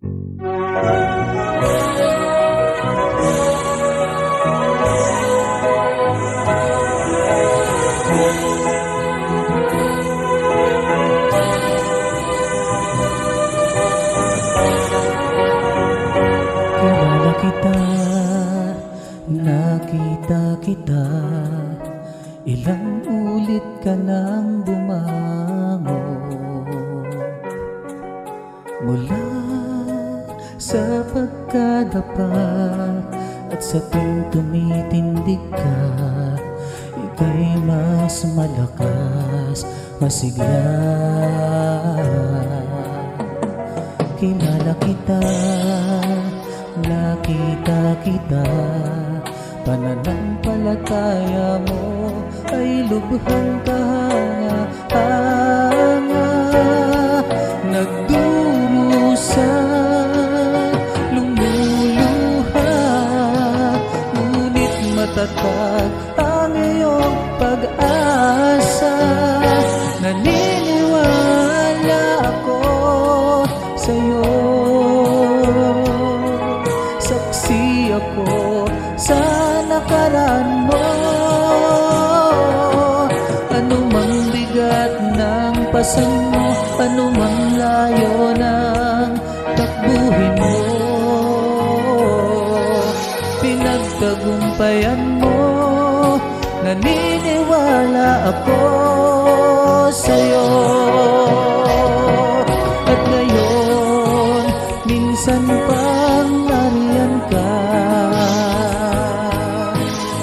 Kilala kita, nakita kita, ilang ulit ka nang bumango mula sa pagkadapa, at sa tuwing tumitindig ka, ika'y mas malakas, masigla. Kilala kita, nakita kita, pananampalataya mo ay lubhang kahanga-hanga, nagdurusa, lumuluha, ngunit matatag ang iyong pag-asa. Naniniwala ako sa'yo, saksi ako sa nakaraan mo. Anumang bigat ng pasan mo, anumang layo ng takbuhin mo, pinagtagumpayan mo. Naniniwala ako sa'yo. At ngayon, minsan pang nariyan ka,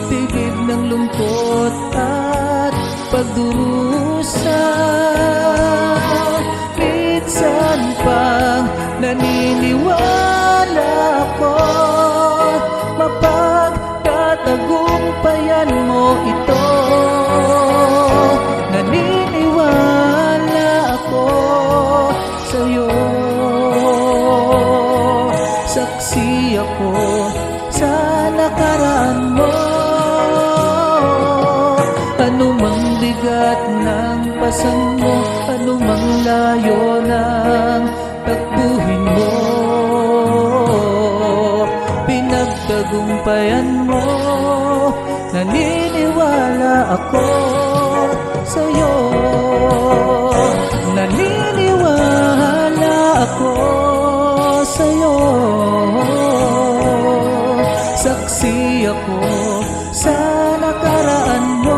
tigib ng lungkot at pagdurusa. Minsan pang naniniwala ako, mapagtatagumpayan mo ito. Naniniwala ako sa'yo, saksi ako sa nakaraan mo. Anumang bigat ng pasan mo, anumang layo ng takbuhin mo, pinagtagumpayan mo. Naniniwala ako sa'yo, naniniwala ako sa'yo, saksi ako sa nakaraan mo.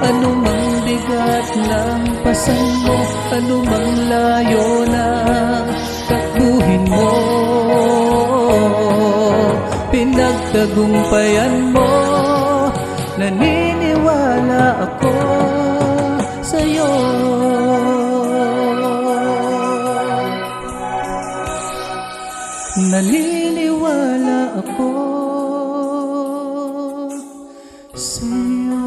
Anumang bigat ng pasan mo, anumang layo ng takbuhin mo, pinagtagumpayan mo. Naniniwala ako sa'yo. Naniniwala ako sa'yo.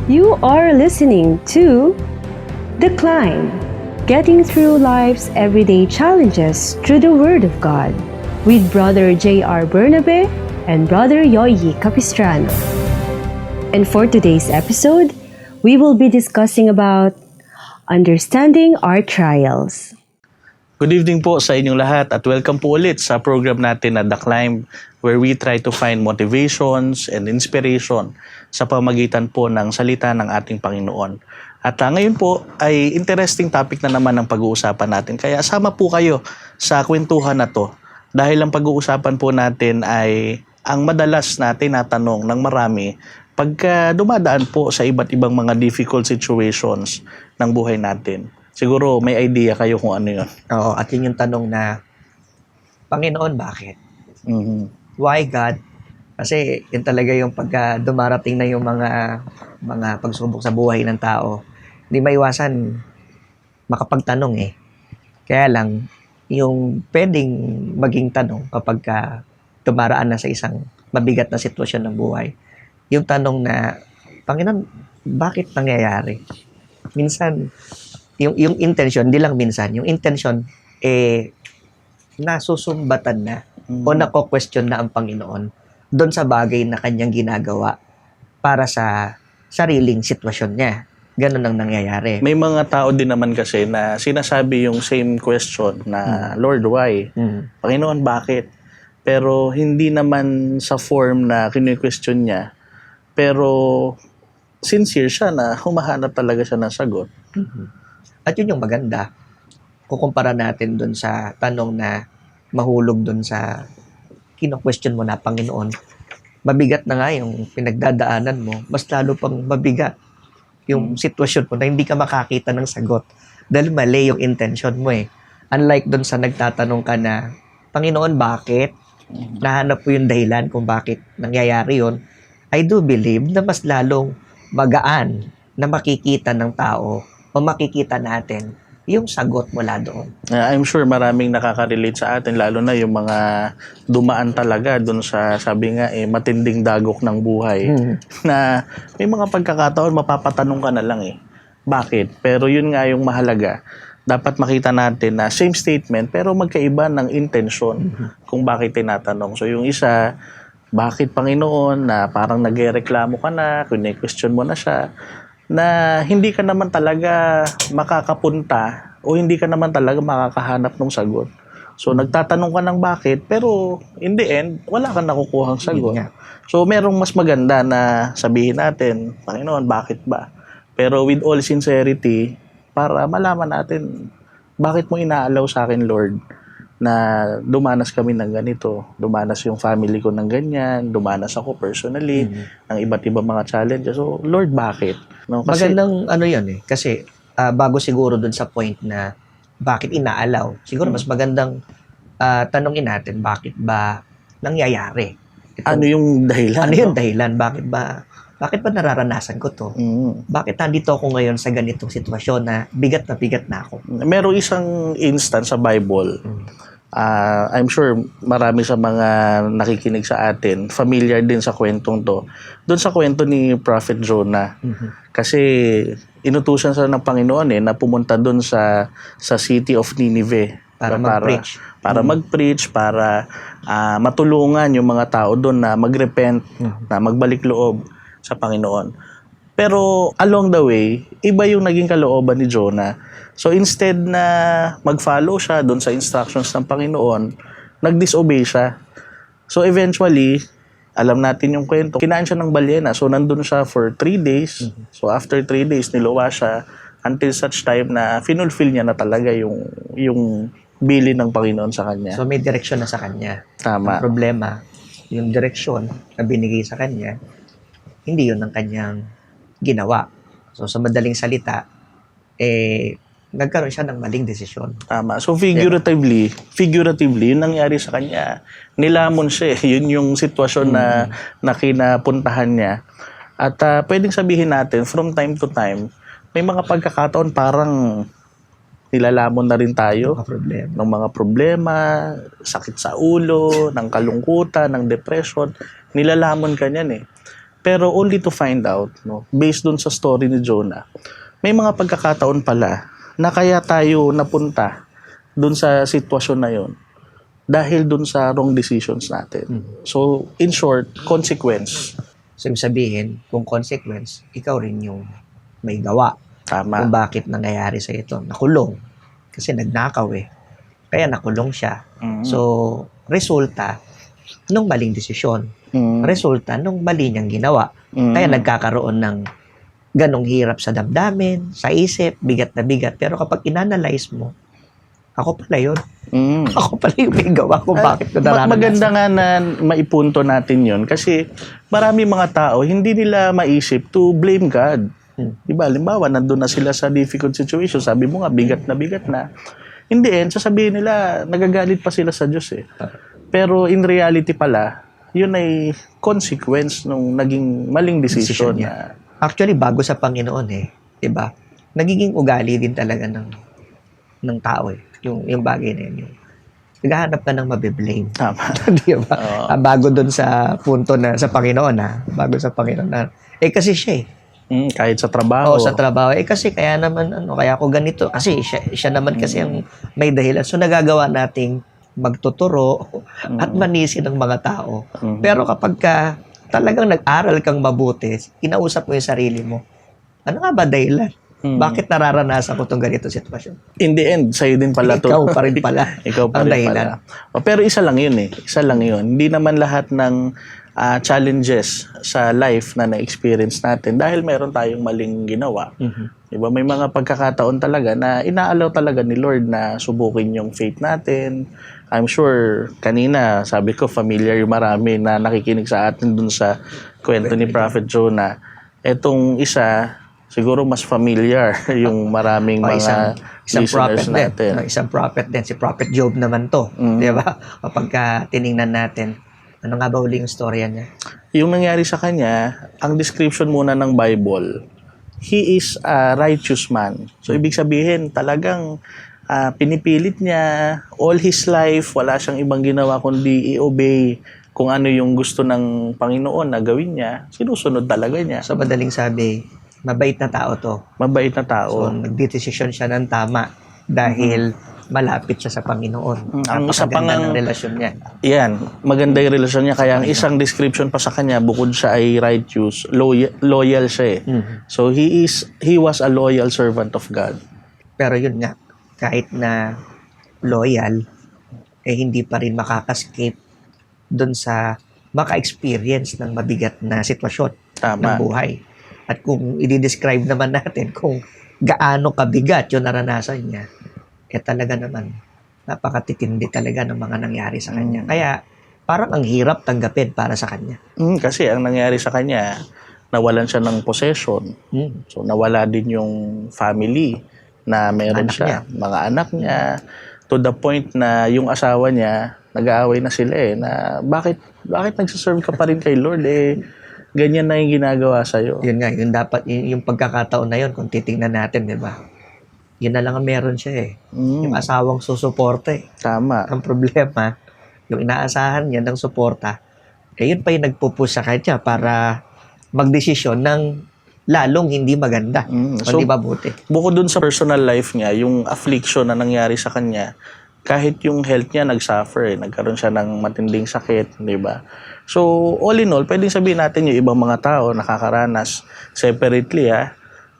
You are listening to The Climb, Getting Through Life's Everyday Challenges Through the Word of God, with Brother J.R. Bernabe and Brother Yoyi Capistrano. And for today's episode, we will be discussing about understanding our trials. Good evening po sa inyong lahat at welcome po ulit sa program natin na The Climb, where we try to find motivations and inspiration sa pamagitan po ng salita ng ating Panginoon. At ngayon po ay interesting topic na naman ang pag-uusapan natin. Kaya sama po kayo sa kwentuhan na to dahil ang pag-uusapan po natin ay ang madalas natin natanong ng marami pagka dumadaan po sa iba't ibang mga difficult situations ng buhay natin. Siguro may idea kayo kung ano yun. Oo, at yun yung tanong na, Panginoon, bakit? Mhm. Why God? Kasi yun talaga yung pagka dumarating na yung mga pagsubok sa buhay ng tao, hindi maiwasan makapagtanong eh. Kaya lang, yung pwedeng maging tanong kapag dumaraan na sa isang mabigat na sitwasyon ng buhay, yung tanong na, Panginoon, bakit nangyayari? Minsan, yung intention, hindi lang minsan, yung intention, nasusumbatan na o nako-question na ang Panginoon doon sa bagay na kanyang ginagawa para sa sariling sitwasyon niya. Ganun ang nangyayari. May mga tao din naman kasi na sinasabi yung same question na, Lord, why? Panginoon, bakit? Pero hindi naman sa form na kini-question niya. Pero sincere siya na humahanap talaga siya ng sagot. At yun yung maganda. Kukumpara natin dun sa tanong na mahulog dun sa kino-question mo na, Panginoon, mabigat na nga yung pinagdadaanan mo, mas lalo pang mabigat yung sitwasyon mo na hindi ka makakita ng sagot dahil mali yung intention mo eh. Unlike dun sa nagtatanong ka na, Panginoon, bakit? Nahanap po yung dahilan kung bakit nangyayari yun. I do believe na mas lalong magaan na makikita ng tao o makikita natin yung sagot mula doon. I'm sure maraming nakaka-relate sa atin, lalo na yung mga dumaan talaga dun sa, sabi nga, matinding dagok ng buhay. Na may mga pagkakataon, mapapatanong ka na lang bakit? Pero yun nga yung mahalaga. Dapat makita natin na same statement, pero magkaiba ng intention kung bakit tinatanong. So yung isa, bakit Panginoon, na parang nagreklamo ka na, kune-question mo na siya, na hindi ka naman talaga makakapunta o hindi ka naman talaga makakahanap ng sagot. So, nagtatanong ka ng bakit, pero in the end, wala kang nakukuhang sagot. So, merong mas maganda na sabihin natin, Panginoon, bakit ba? Pero with all sincerity, para malaman natin, bakit mo inaalaw sa akin, Lord, na dumanas kami ng ganito, dumanas yung family ko ng ganyan, dumanas ako personally ng iba't ibang mga challenges. So, Lord, bakit? No, kasi, Magandang ano yan eh. Kasi bago siguro dun sa point na bakit inaalaw, siguro mas magandang tanongin natin bakit ba nangyayari. ano yung dahilan? Ano yung dahilan? Bakit ba nararanasan ko to? Bakit nandito ako ngayon sa ganitong sitwasyon na bigat na ako? Merong isang instance sa Bible. I'm sure marami sa mga nakikinig sa atin, familiar din sa kwentong to. Doon sa kwento ni Prophet Jonah. Kasi inutusan sa ng Panginoon na pumunta doon sa city of Nineveh Para mag-preach. Para mag-preach, para matulungan yung mga tao doon na mag-repent, na magbalik loob sa Panginoon. Pero along the way, iba yung naging kalooban ni Jonah. So instead na mag-follow siya doon sa instructions ng Panginoon, nag-disobey siya. So eventually, alam natin yung kwento, kinain siya ng balyena. So nandun siya for 3 days. So after 3 days, niluwa siya until such time na finulfill niya na talaga yung bilin ng Panginoon sa kanya. So may direksyon na sa kanya. Tama. Ang problema, yung direksyon na binigay sa kanya, hindi yun ang kanyang ginawa. So sa madaling salita, nagkaroon siya ng maling desisyon. Tama. So figuratively, yun nangyari sa kanya. Nilamon siya. Yun yung sitwasyon na kinapuntahan niya. At pwedeng sabihin natin, from time to time, may mga pagkakataon parang nilalamon na rin tayo ng mga problema, sakit sa ulo, ng kalungkutan, ng depression. Nilalamon ka niyan Pero only to find out, based dun sa story ni Jonah, may mga pagkakataon pala na kaya tayo napunta dun sa sitwasyon na yon dahil dun sa wrong decisions natin. So, in short, consequence. So, ibig sabihin, kung consequence, ikaw rin yung may gawa. Tama. kung bakit nangyayari sa ito. Nakulong. Kasi nagnakaw eh. Kaya nakulong siya. So, resulta nung maling desisyon. Resulta nung mali niyang ginawa. Kaya nagkakaroon ng ganong hirap sa damdamin, sa isip, bigat na bigat. Pero kapag inanalyze mo, ako pala yun. Ako pala yung may gawa kung bakit ko nararanasan. Maganda nga na maipunto natin yun kasi marami mga tao, hindi nila maisip to blame God. Diba? Halimbawa, nandun na sila sa difficult situation. Sabi mo nga, bigat na. In the end, sasabihin nila, nagagalit pa sila sa Diyos eh. Pero in reality pala, yun ay consequence nung naging maling decision Decision na Actually, bago sa Panginoon eh. Diba? Nagiging ugali din talaga ng tao eh. Yung bagay na yun. Naghahanap ka ng mabiblame. tama. Diba? Bago dun sa punto na sa Panginoon bago sa Panginoon na. Kasi siya eh. Kahit sa trabaho. Sa trabaho. Kasi kaya naman, kaya ako ganito. Kasi siya naman kasi ang may dahilan. So, nagagawa nating magtuturo at manisi ng mga tao. Pero kapag talagang nag-aral kang mabuti, kinausap mo yung sarili mo, ano nga ba dahilan? Bakit nararanasan ko itong ganito sitwasyon? In the end, sa'yo din pala to. Ikaw pa rin pala. Ikaw pa ang rin dahilan. pala. Pero isa lang yun eh. Isa lang yun. Hindi naman lahat ng challenges sa life na na-experience natin dahil meron tayong maling ginawa. Diba? May mga pagkakataon talaga na inaalaw talaga ni Lord na subukin yung faith natin. I'm sure kanina, sabi ko, familiar yung marami na nakikinig sa atin dun sa kwento ni Prophet Jonah. Etong isa, siguro mas familiar yung maraming mga isang prophet listeners natin. din. Isang prophet din. Si Prophet Job naman to. Di ba? Kapag tiningnan natin, ano nga ba uli yung storya niya? Yung nangyari sa kanya, ang description muna ng Bible, he is a righteous man. So, ibig sabihin, talagang pinipilit niya all his life, wala siyang ibang ginawa kundi i-obey kung ano yung gusto ng Panginoon na gawin niya, sinusunod talaga niya. So, madaling sabi, mabait na tao to. Mabait na So, tao. nagdedesisyon siya ng tama dahil malapit siya sa Panginoon. Ang isa pang Napakaganda ng relasyon niya. Yan, maganda yung relasyon niya. Kaya ang isang description pa sa kanya, bukod siya ay righteous, loyal siya eh. So, he was a loyal servant of God. Pero yun nga, kahit na loyal, hindi pa rin makakascape dun sa maka-experience ng mabigat na sitwasyon ng Tama. buhay. At kung i-describe naman natin kung gaano kabigat yung naranasan niya, talaga naman, napakatitindi talaga ng mga nangyari sa kanya. Kaya, parang ang hirap tanggapin para sa kanya. Kasi ang nangyari sa kanya, nawalan siya ng possession. So, nawala din yung family na meron Anak siya. niya. Mga anak niya. To the point na yung asawa niya, nag-aaway na sila eh, na bakit nagsiserve ka pa rin kay Lord eh, ganyan na yung ginagawa sa'yo. Yun nga, yung pagkakataon na yun, kung titingnan natin, di ba? Yun na lang ang meron siya eh. Yung asawang susuporta eh. Tama. Ang problema, yung inaasahan niya ng suporta, yun pa yung nagpupush sa kanya para magdesisyon ng lalong hindi maganda. So, Hindi mabuti. Bukod dun sa personal life niya, yung affliction na nangyari sa kanya, kahit yung health niya nag-suffer, nagkaroon siya ng matinding sakit, di ba? So, all in all, pwedeng sabihin natin yung ibang mga tao nakakaranas separately,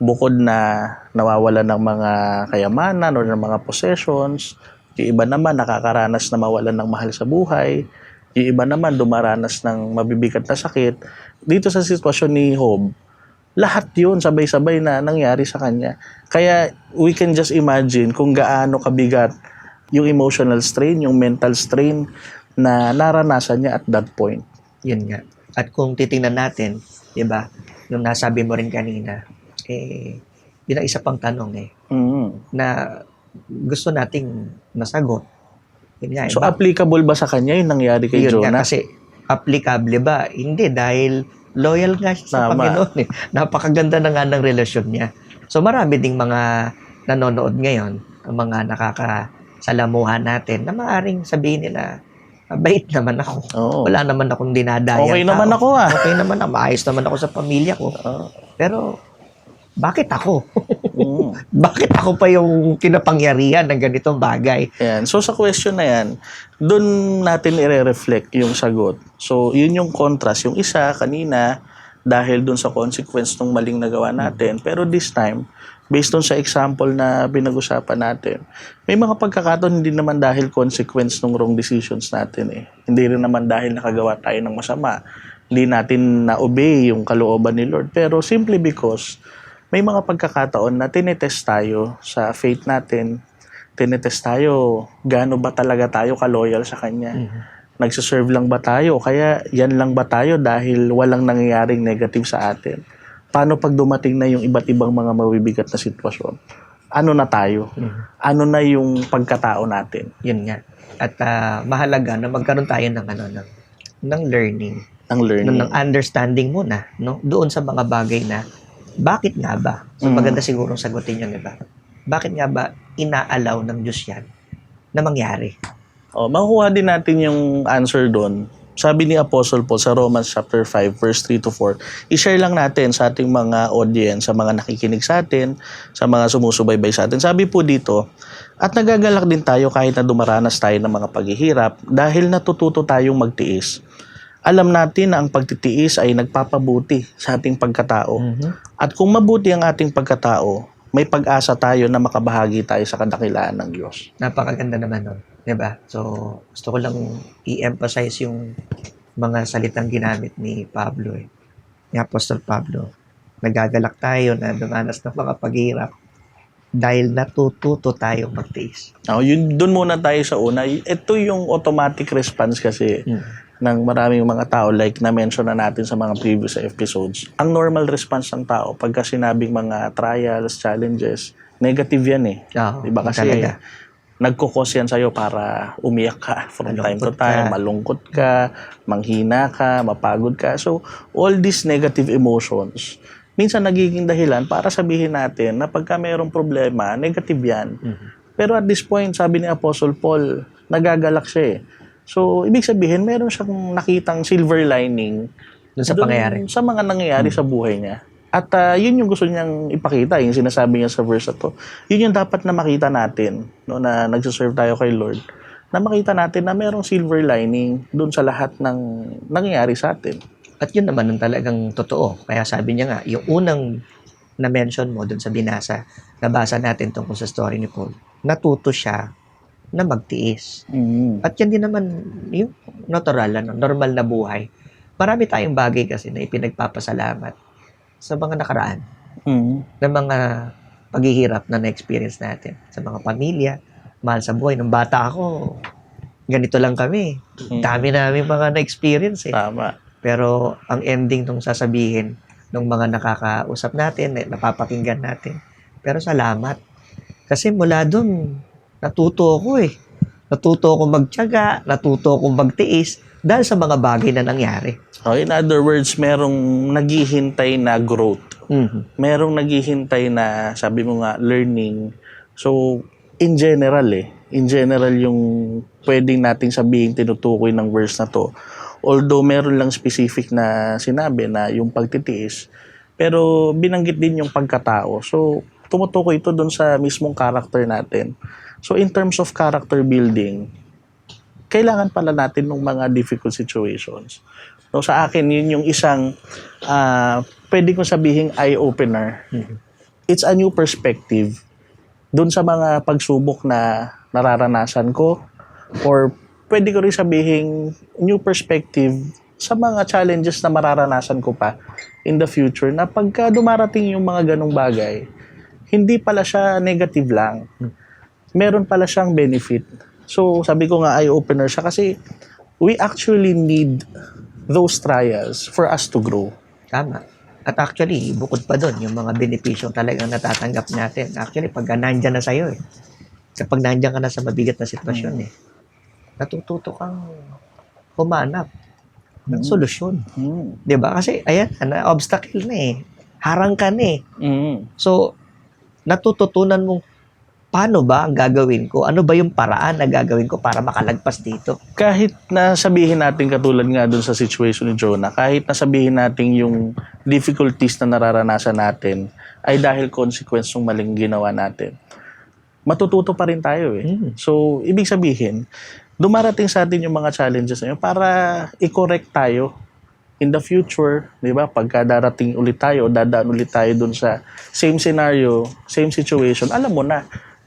bukod na nawawalan ng mga kayamanan or ng mga possessions, yung iba naman nakakaranas na mawalan ng mahal sa buhay, yung iba naman dumaranas ng mabibigat na sakit. Dito sa sitwasyon ni Job, lahat yun sabay-sabay na nangyari sa kanya. Kaya we can just imagine kung gaano kabigat yung emotional strain, yung mental strain na naranasan niya at that point. Yun nga. At kung titingnan natin, di ba, yung nasabi mo rin kanina, yun ang isa pang tanong na gusto nating masagot. Yun nga, So, applicable ba sa kanya yung nangyari kay yun Jonah? nga, kasi applicable ba? Hindi, dahil loyal nga siya sa Tama. Panginoon. Napakaganda na nga ng relasyon niya. So, marami ding mga nanonood ngayon, ang mga nakakasalamuhan natin, na maaaring sabihin nila, bait naman ako. Oo. Wala naman akong dinadaya. Okay naman ako Okay naman ako. Maayos naman ako sa pamilya ko. Pero, bakit ako? Bakit ako pa yung kinapangyarihan ng ganitong bagay? Yan. So, sa question na yan, doon natin i-reflect yung sagot. So, yun yung contrast. Yung isa, kanina, dahil doon sa consequence ng maling nagawa natin. Pero this time, based on sa example na pinag-usapan natin, may mga pagkakataon hindi naman dahil consequence ng wrong decisions natin eh. Hindi rin naman dahil nakagawa tayo ng masama. Hindi natin na-obey yung kalooban ni Lord. Pero simply because may mga pagkakataon na tinetest tayo sa faith natin, tinetest tayo, gaano ba talaga tayo ka-loyal sa Kanya? Nagsiserve lang ba tayo? O kaya yan lang ba tayo dahil walang nangyayaring negative sa atin? Paano pag dumating na yung iba't ibang mga mabibigat na sitwasyon? Ano na tayo? Ano na yung pagkatao natin? Yun nga. At mahalaga na magkaroon tayo ng learning, Ang learning. ng understanding muna, no? Doon sa mga bagay na bakit nga ba? So maganda sigurong sagutin yun, di ba? Bakit nga ba inaalaw ng Diyos yan na mangyari? Makukuha din natin yung answer doon. Sabi ni Apostle Paul sa Romans chapter 5 verse 3 to 4, i-share lang natin sa ating mga audience, sa mga nakikinig sa atin, sa mga sumusubaybay sa atin. Sabi po dito, at nagagalak din tayo kahit na dumaranas tayo ng mga paghihirap dahil natututo tayong magtiis. Alam natin na ang pagtitiis ay nagpapabuti sa ating pagkatao. At kung mabuti ang ating pagkatao, may pag-asa tayo na makabahagi tayo sa kadakilaan ng Diyos. Napakaganda naman nun, di ba? So, gusto ko lang i-emphasize yung mga salitang ginamit ni Pablo, ni Apostol Pablo. Nagagalak tayo na dumanas ng mga paghihirap dahil natututo tayong magtiis. Doon muna tayo sa una. Ito yung automatic response kasi ng maraming mga tao, like na-mention na natin sa mga previous episodes. Ang normal response ng tao pagka sinabing mga trials, challenges, negative yan eh. Diba kasi talaga. nagkukos yan sa'yo para umiyak ka from time to Malungkot time, ka. malungkot ka, manghina ka, mapagod ka. So, all these negative emotions, minsan nagiging dahilan para sabihin natin na pagka mayroong problema, negative yan. Pero at this point, sabi ni Apostle Paul, nagagalak siya eh. So, ibig sabihin, meron siyang nakitang silver lining Doon sa pangyayari. sa mga nangyayari sa buhay niya. At yun yung gusto niyang ipakita, yung sinasabi niya sa verse na to. Yun yung dapat na makita natin, no, na nagsiserve tayo kay Lord. Na makita natin na merong silver lining doon sa lahat ng nangyayari sa atin. At yun naman ang talagang totoo. Kaya sabi niya nga, yung unang na-mention mo doon sa binasa, nabasa natin tungkol sa story ni Paul, natuto siya na magtiis. At yan din naman yung natural, normal na buhay. Marami tayong bagay kasi na ipinagpapasalamat sa mga nakaraan, ng mga paghihirap na na-experience natin. Sa mga pamilya, mahal sa buhay. Nung bata ako, ganito lang kami. Dami namin mga na-experience eh. Tama. Pero ang ending nung sasabihin ng mga nakakausap natin, napapakinggan natin. Pero salamat. Kasi mula doon, natuto ako eh. Natuto akong magtiyaga, natuto akong magtiis dahil sa mga bagay na nangyari. In other words, merong naghihintay na growth. Merong naghihintay na, sabi mo nga, learning. So, in general yung pwedeng nating sabihin tinutukoy ng verse na to. Although meron lang specific na sinabi na yung pagtitiis, pero binanggit din yung pagkatao. So, tumutukoy ito dun sa mismong character natin. So, in terms of character building, kailangan pala natin ng mga difficult situations. So, sa akin, yun yung isang pwede kong sabihing eye-opener. It's a new perspective dun sa mga pagsubok na nararanasan ko, or pwede ko rin sabihing new perspective sa mga challenges na mararanasan ko pa in the future, na pagka dumarating yung mga ganong bagay, hindi pala siya negative lang. Meron pala siyang benefit. So, sabi ko nga, eye-opener siya kasi we actually need those trials for us to grow. Tama. At actually, bukod pa doon, yung mga benepisyo talagang natatanggap natin. Actually, pag nandyan na sa'yo eh. Kapag nandyan ka na sa mabigat na sitwasyon eh, natututo kang humanap ng solusyon. Diba? Kasi, ayan, obstacle na eh. Harang ka na eh. So, natututunan mong paano ba ang gagawin ko? Ano ba yung paraan na gagawin ko para makalagpas dito? Kahit na sabihin natin katulad nga dun sa situation ni Jonah, kahit na sabihin natin yung difficulties na nararanasan natin ay dahil consequence ng maling ginawa natin, matututo pa rin tayo eh. So, ibig sabihin, dumarating sa atin yung mga challenges na yun para i-correct tayo in the future, di ba, pagka darating ulit tayo o dadaan ulit tayo dun sa same scenario, same situation, alam mo na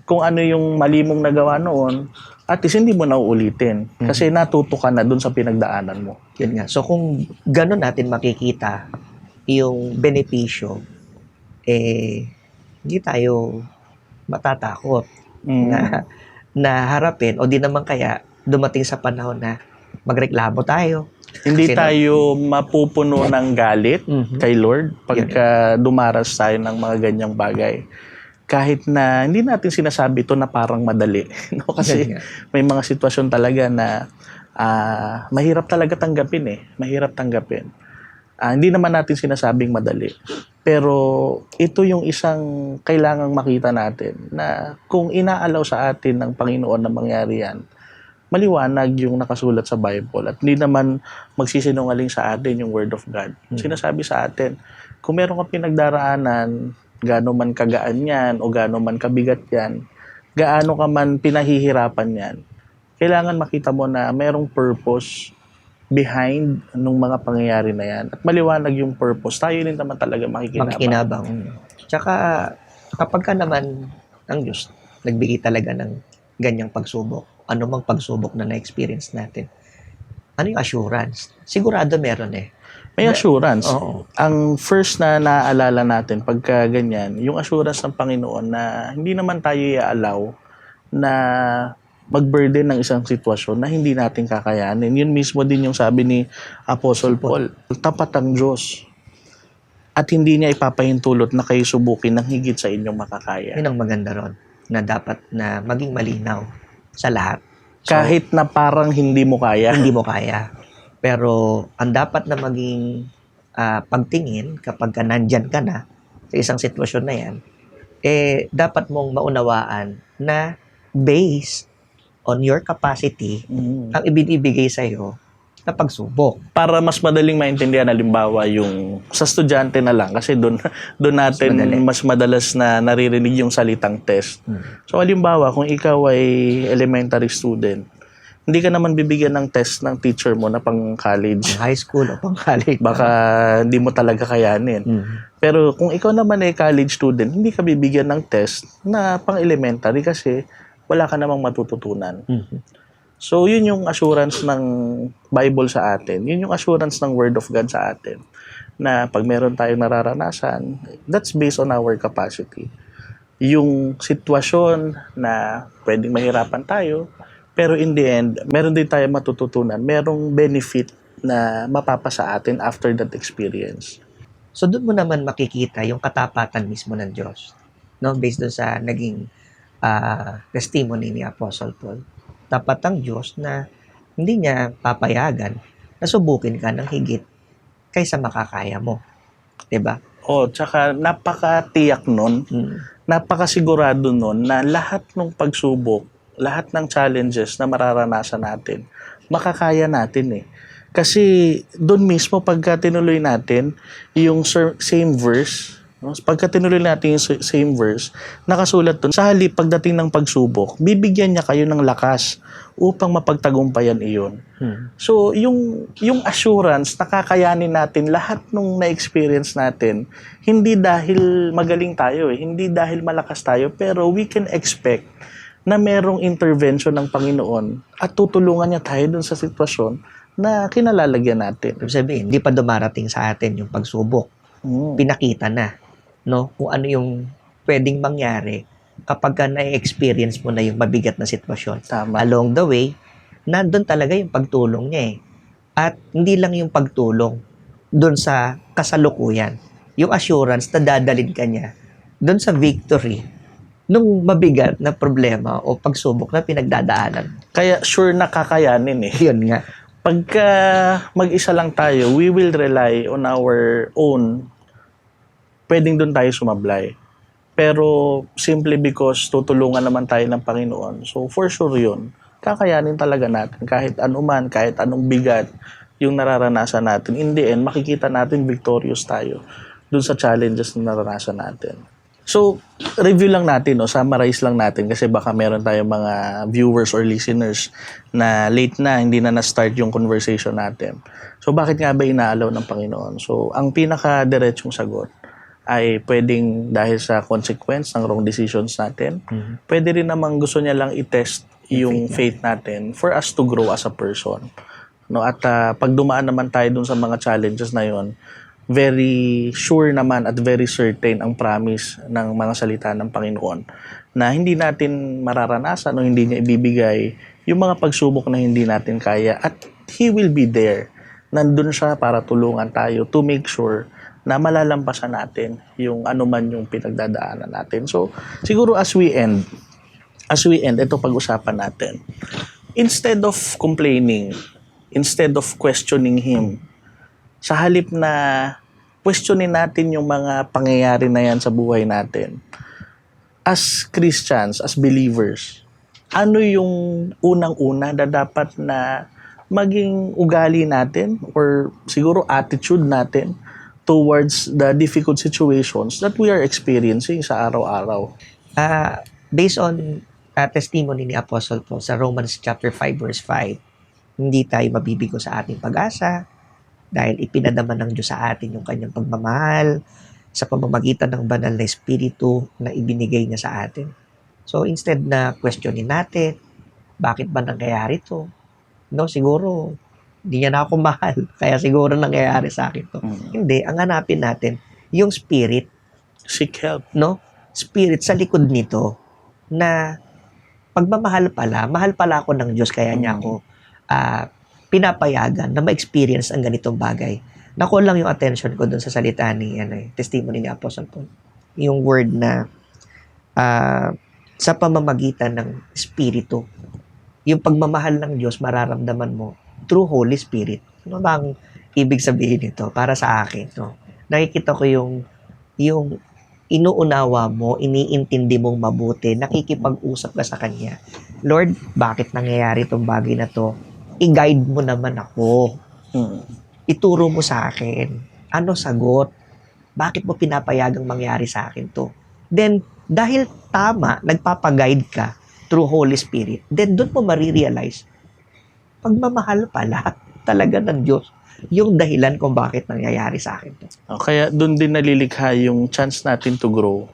kung ano yung mali mong nagawa noon, at least hindi mo na uulitin. Kasi natuto ka na dun sa pinagdaanan mo. Yun nga. So kung gano'n natin makikita yung benepisyo, hindi tayo matatakot na harapin o di naman kaya dumating sa panahon na magreklamo tayo. Hindi Kasi tayo mapupuno ng galit kay Lord pagka dumaras tayo ng mga ganyang bagay. Kahit na hindi natin sinasabi ito na parang madali. No? Kasi Yan nga. may mga sitwasyon talaga na mahirap talaga tanggapin eh. Mahirap tanggapin. Hindi naman natin sinasabing madali. Pero ito yung isang kailangang makita natin na kung inaalaw sa atin ng Panginoon na mangyari yan, maliwanag yung nakasulat sa Bible at hindi naman magsisinungaling sa atin yung Word of God. Sinasabi sa atin, kung meron kang pinagdaraanan, gaano man kagaan yan o gaano man kabigat yan, gaano ka man pinahihirapan yan, kailangan makita mo na merong purpose behind nung mga pangyayari na yan. At maliwanag yung purpose. Tayo din naman talaga makikinabang. Tsaka kapag ka naman ang Diyos nagbigay talaga ng ganyang pagsubok, anumang pagsubok na na-experience natin, ano yung assurance? Sigurado meron eh. May assurance. Oo. Ang first na naaalala natin pagka ganyan, yung assurance ng Panginoon na hindi naman tayo i-allow na mag-burden ng isang sitwasyon na hindi natin kakayanin. Yun mismo din yung sabi ni Apostle Paul. Tapat ang Diyos. At hindi niya ipapahintulot na kayo subukin ng higit sa inyong makakaya. Yun ang maganda ron, na dapat na maging malinaw sa lahat. So, Kahit na parang hindi mo kaya. hindi mo kaya. Pero ang dapat na maging pagtingin kapag ka nandyan ka na sa isang sitwasyon na yan, dapat mong maunawaan na based on your capacity ang ibinibigay sa'yo na pagsubok. Para mas madaling maintindihan, halimbawa yung sa estudyante na lang kasi doon natin mas madalas na naririnig yung salitang test. So halimbawa kung ikaw ay elementary student, hindi ka naman bibigyan ng test ng teacher mo na pang college. Pang high school o pang college. Baka hindi mo talaga kayanin. Pero kung ikaw naman ay college student, hindi ka bibigyan ng test na pang elementary kasi wala ka namang matututunan. So, yun yung assurance ng Bible sa atin. Yun yung assurance ng Word of God sa atin. Na pag meron tayong nararanasan, that's based on our capacity. Yung sitwasyon na pwedeng mahirapan tayo, pero in the end, meron din tayo matututunan. Merong benefit na mapapa sa atin after that experience. So, doon mo naman makikita yung katapatan mismo ng Diyos. No? Based doon sa naging testimony ni Apostle Paul. Tapat ang Diyos na hindi niya papayagan na subukin ka ng higit kaysa makakaya mo. Diba? Tsaka napakatiyak nun, napakasigurado nun na lahat ng pagsubok, lahat ng challenges na mararanasan natin, makakaya natin eh. Kasi doon mismo pagka tinuloy natin yung same verse, no? Pagka tinuloy natin yung same verse, nakasulat doon, sa halip pagdating ng pagsubok, bibigyan niya kayo ng lakas upang mapagtagumpayan iyon. So, yung assurance, nakakayanin natin lahat nung na-experience natin, hindi dahil magaling tayo hindi dahil malakas tayo, pero we can expect na merong intervention ng Panginoon at tutulungan niya tayo dun sa sitwasyon na kinalalagyan natin. Ibig sabihin, hindi pa dumarating sa atin yung pagsubok. Pinakita na, no? Kung ano yung pwedeng mangyari kapag ka na-experience mo na yung mabigat na sitwasyon. Tama. Along the way, nandun talaga yung pagtulong niya eh. At hindi lang yung pagtulong dun sa kasalukuyan. Yung assurance na dadalhin ka niya dun sa victory nung mabigat na problema o pagsubok na pinagdadaanan. Kaya sure na kakayanin eh. Yun nga. Pagka mag-isa lang tayo, we will rely on our own. Pwedeng doon tayo sumablay. Pero simply because tutulungan naman tayo ng Panginoon. So for sure yun, kakayanin talaga natin. Kahit anuman, kahit anong bigat yung nararanasan natin. In the end, makikita natin victorious tayo doon sa challenges na naranasan natin. So, review lang natin, no? Summarize lang natin kasi baka meron tayong mga viewers or listeners na late na, hindi na na-start yung conversation natin. So, bakit nga ba inaalaw ng Panginoon? So, ang pinaka-diretsong sagot ay pwedeng dahil sa consequence ng wrong decisions natin. Pwede rin namang gusto niya lang i-test yung faith natin for us to grow as a person. No? At pag dumaan naman tayo dun sa mga challenges na yon, very sure naman at very certain ang promise ng mga salita ng Panginoon na hindi natin mararanasan o hindi niya ibibigay yung mga pagsubok na hindi natin kaya at He will be there. Nandun siya para tulungan tayo to make sure na malalampasan natin yung anuman yung pinagdadaanan natin. So, siguro as we end, ito pag-usapan natin. Instead of complaining, instead of questioning Him, sa halip na questionin natin yung mga pangyayari na yan sa buhay natin, as Christians, as believers, ano yung unang-una na dapat na maging ugali natin or siguro attitude natin towards the difficult situations that we are experiencing sa araw-araw? Based on testimony ni Apostle Paul sa Romans chapter 5 verse 5, hindi tayo mabibigo sa ating pag-asa dahil ipinadama ng Diyos sa atin yung kanyang pagmamahal sa pamamagitan ng banal na espiritu na ibinigay niya sa atin. So instead na questionin natin, bakit ba nangyayari to? No, siguro hindi niya na ako mahal, kaya siguro nangyayari sa akin to. Hindi, ang hanapin natin yung spirit, Seek help. no? Spirit sa likod nito na pagmamahal pala, mahal pala ako ng Diyos kaya niya ako pinapayagan na ma-experience ang ganitong bagay. Nakuha lang yung attention ko dun sa salita ni testimony ni Apostle Paul. Yung word na sa pamamagitan ng Espiritu. Yung pagmamahal ng Diyos mararamdaman mo through Holy Spirit. Ano bang ibig sabihin nito para sa akin? No? Nakikita ko yung inuunawa mo, iniintindi mong mabuti, nakikipag-usap ka sa Kanya. Lord, bakit nangyayari itong bagay na to? I-guide mo naman ako. Ituro mo sa akin. Ano sagot? Bakit mo pinapayagang mangyari sa akin to? Then, dahil tama, nagpapaguide ka through Holy Spirit, then doon mo marirealize, pagmamahal pala talaga ng Diyos yung dahilan kung bakit nangyayari sa akin to. Kaya doon din nalilikha yung chance natin to grow.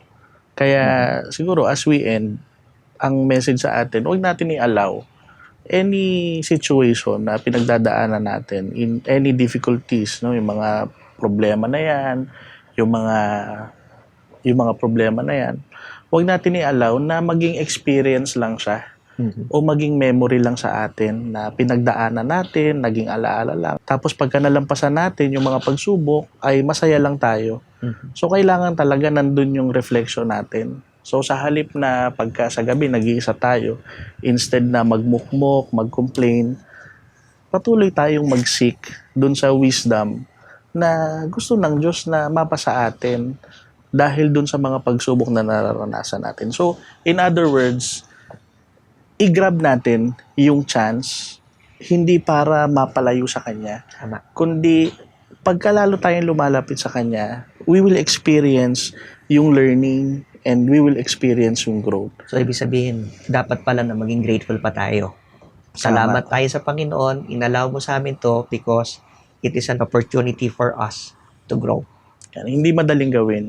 Kaya siguro as we end, ang message sa atin, huwag natin i-allow any situation na pinagdadaanan natin, in any difficulties, no, yung mga problema na yan, yung mga problema na yan, huwag natin i-allow na maging experience lang siya o maging memory lang sa atin na pinagdaanan natin, naging alaala lang. Tapos pagka nalampasan natin yung mga pagsubok, ay masaya lang tayo. So kailangan talaga nandun yung reflection natin. So sa halip na pagka sa gabi nag-iisa tayo, instead na magmukmok, mag-complain, patuloy tayong mag-seek dun sa wisdom na gusto ng Diyos na mapa sa atin dahil dun sa mga pagsubok na nararanasan natin. So in other words, i-grab natin yung chance, hindi para mapalayo sa Kanya, kundi pagkalalo tayong lumalapit sa Kanya, we will experience yung learning and we will experience yung growth. So, ibig sabihin, dapat pala na maging grateful pa tayo. Salamat tayo sa Panginoon. Inallow mo sa amin to because it is an opportunity for us to grow. Yan, hindi madaling gawin,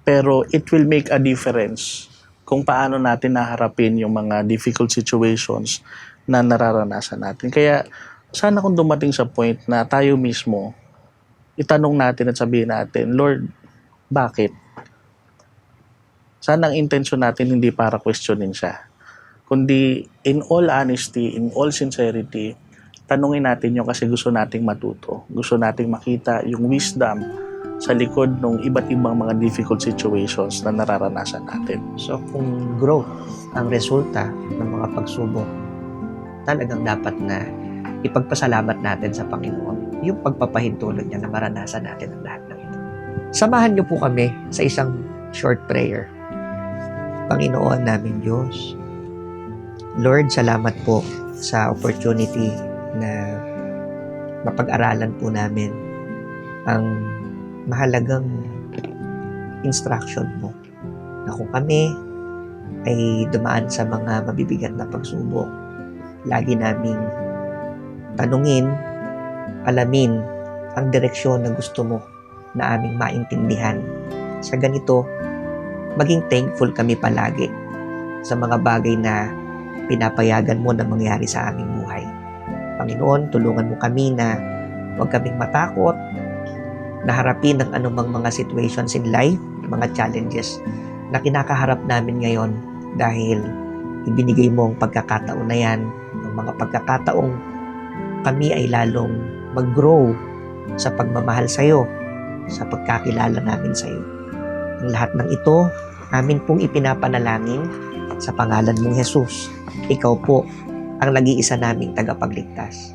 pero it will make a difference kung paano natin naharapin yung mga difficult situations na nararanasan natin. Kaya, sana kung dumating sa point na tayo mismo, itanong natin at sabihin natin, Lord, bakit? Sana ang intention natin hindi para questionin siya, kundi in all honesty, in all sincerity, tanungin natin yung kasi gusto nating matuto. Gusto nating makita yung wisdom sa likod ng iba't ibang mga difficult situations na nararanasan natin. So, kung growth ang resulta ng mga pagsubok, talagang dapat na ipagpasalamat natin sa Panginoon yung pagpapahintulot niya na maranasan natin ang lahat ng ito. Samahan niyo po kami sa isang short prayer. Panginoon namin Diyos, Lord, salamat po sa opportunity na mapag-aralan po namin ang mahalagang instruction mo na kung kami ay dumaan sa mga mabibigat na pagsubok, lagi naming tanungin, alamin ang direksyon na gusto mo na aming maintindihan. Sa ganito, maging thankful kami palagi sa mga bagay na pinapayagan mo na mangyari sa aming buhay. Panginoon, tulungan mo kami na huwag kaming matakot na harapin ang anumang mga situations in life, mga challenges na kinakaharap namin ngayon dahil ibinigay mo ang pagkakataon na yan, ang mga pagkakataong kami ay lalong mag-grow sa pagmamahal sa iyo, sa pagkakilala namin sa iyo. Ang lahat ng ito, namin pong ipinapanalangin sa pangalan mong Jesus. Ikaw po ang nag-iisa naming tagapagligtas.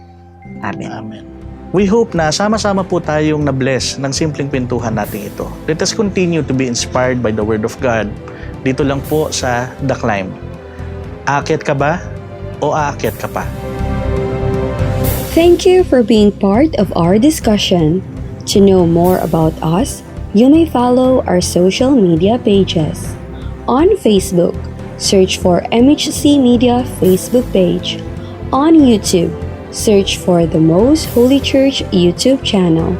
Amen. Amen. We hope na sama-sama po tayong na-bless ng simpleng pintuhan natin ito. Let us continue to be inspired by the Word of God. Dito lang po sa The Climb. Aakyat ka ba o aakyat ka pa? Thank you for being part of our discussion. To know more about us, you may follow our social media pages. On Facebook, search for MHC Media Facebook page. On YouTube, search for the Most Holy Church YouTube channel.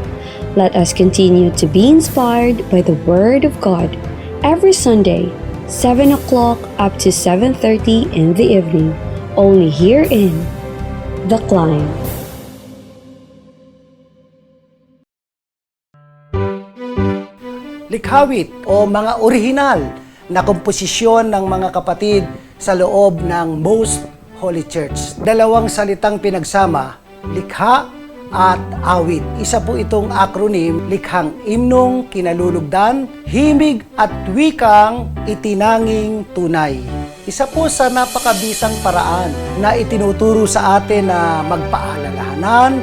Let us continue to be inspired by the Word of God every Sunday, 7 o'clock up to 7:30 in the evening, only here in The Climb. Likhawit o mga orihinal na komposisyon ng mga kapatid sa loob ng Most Holy Church. Dalawang salitang pinagsama, likha at awit. Isa po itong acronym, likhang imnong kinalulugdan, himig at wikang itinanging tunay. Isa po sa napakabisang paraan na itinuturo sa atin na magpaalalahanan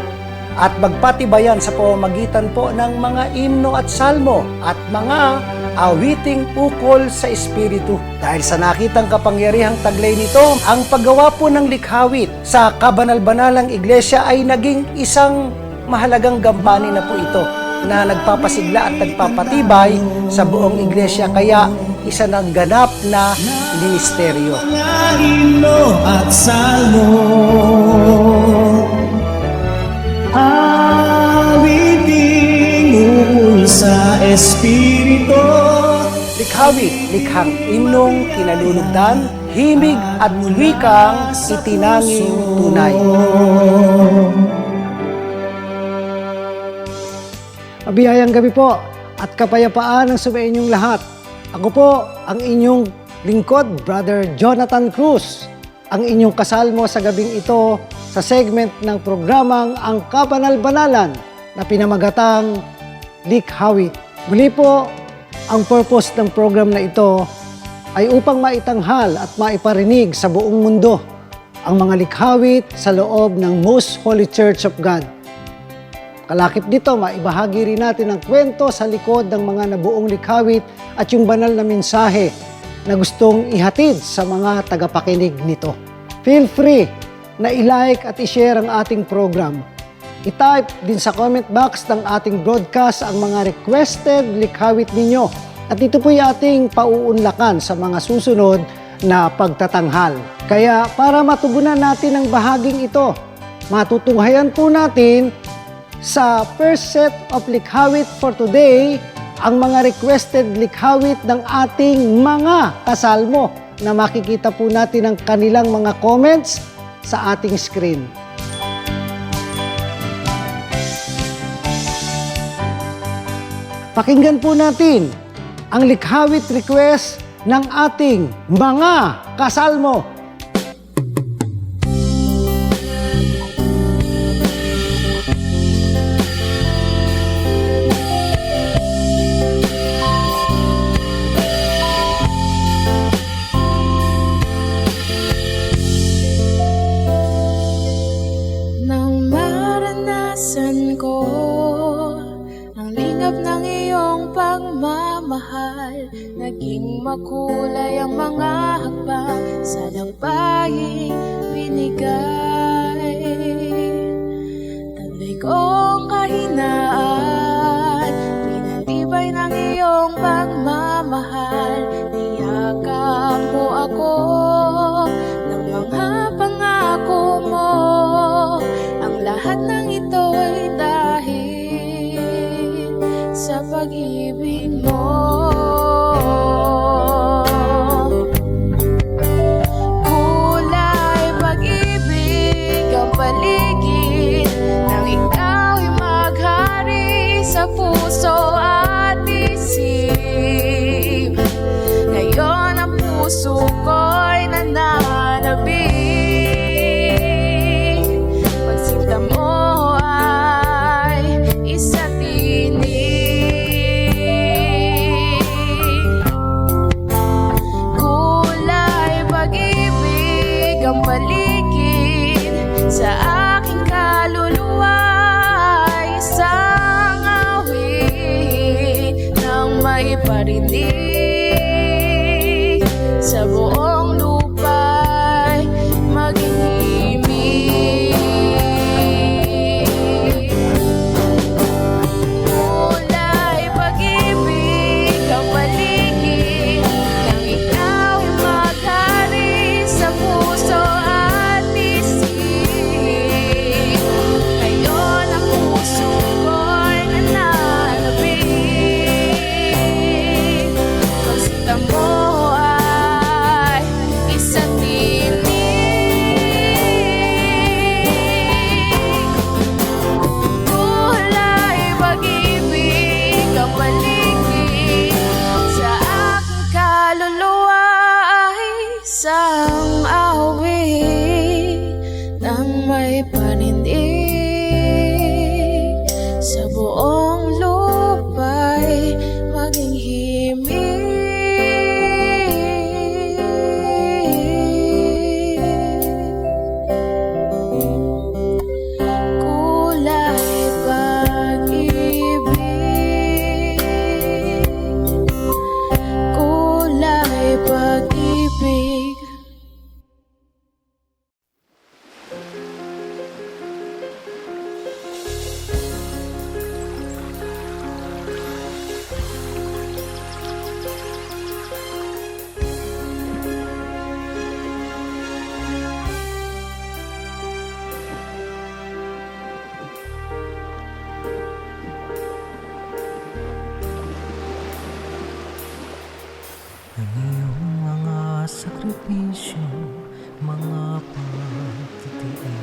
at magpatibayan sa pamamagitan po ng mga imno at salmo at mga awiting ukol sa Espiritu. Dahil sa nakitang kapangyarihang taglay nito, ang paggawa po ng likhawit sa kabanal-banalang iglesia ay naging isang mahalagang gampanin na po ito na nagpapasigla at nagpapatibay sa buong iglesia. Kaya isa ng ganap na ministeryo. Mga himno at salmo, awiting ukol sa Espiritu. Likhawit, likhang imnong kinalulugdan, himig at wikang itinanging tunay. Mabiyayang gabi po at kapayapaan ang sumayin inyong lahat. Ako po ang inyong lingkod, Brother Jonathan Cruz, ang inyong kasalmo sa gabing ito sa segment ng programang Ang Kabanal-Banalan na pinamagatang Likhawit. Muli po, ang purpose ng program na ito ay upang maitanghal at maiparinig sa buong mundo ang mga likhawit sa loob ng Most Holy Church of God. Kalakip nito, maibahagi rin natin ang kwento sa likod ng mga nabuong likhawit at yung banal na mensahe na gustong ihatid sa mga tagapakinig nito. Feel free na i-like at i-share ang ating program. I-type din sa comment box ng ating broadcast ang mga requested likhawit ninyo. At ito po yung ating pauunlakan sa mga susunod na pagtatanghal. Kaya para matugunan natin ang bahaging ito, matutunghayan po natin sa first set of likhawit for today ang mga requested likhawit ng ating mga kasalmo na makikita po natin ang kanilang mga comments sa ating screen. Pakinggan po natin ang likhawit request ng ating mga kasalmo. Nang maranasan ko ang lingap ng iyong pagmamahal, naging makulay ang mga hakbang sa dampaying binigay. Taglay kong kahinaan, pinatibay ng iyong pagmamahal, parinig sa buong lupa'y maging himig. Kulay pag-ibig ang paligid nang ikaw ay maghari sa puso at isip. Ngayon ang puso ko'y nananabik. Pagsita mo ay isa't tinig. Kulay pag-ibig ang paligid sa aking kaluluwa ay isang awit nang may panindig sa buong lupa'y maging himig. Kulay pag-ibig, kulay pag-ibig. Ang iyong mga sakripisyo, mga pagtitiis.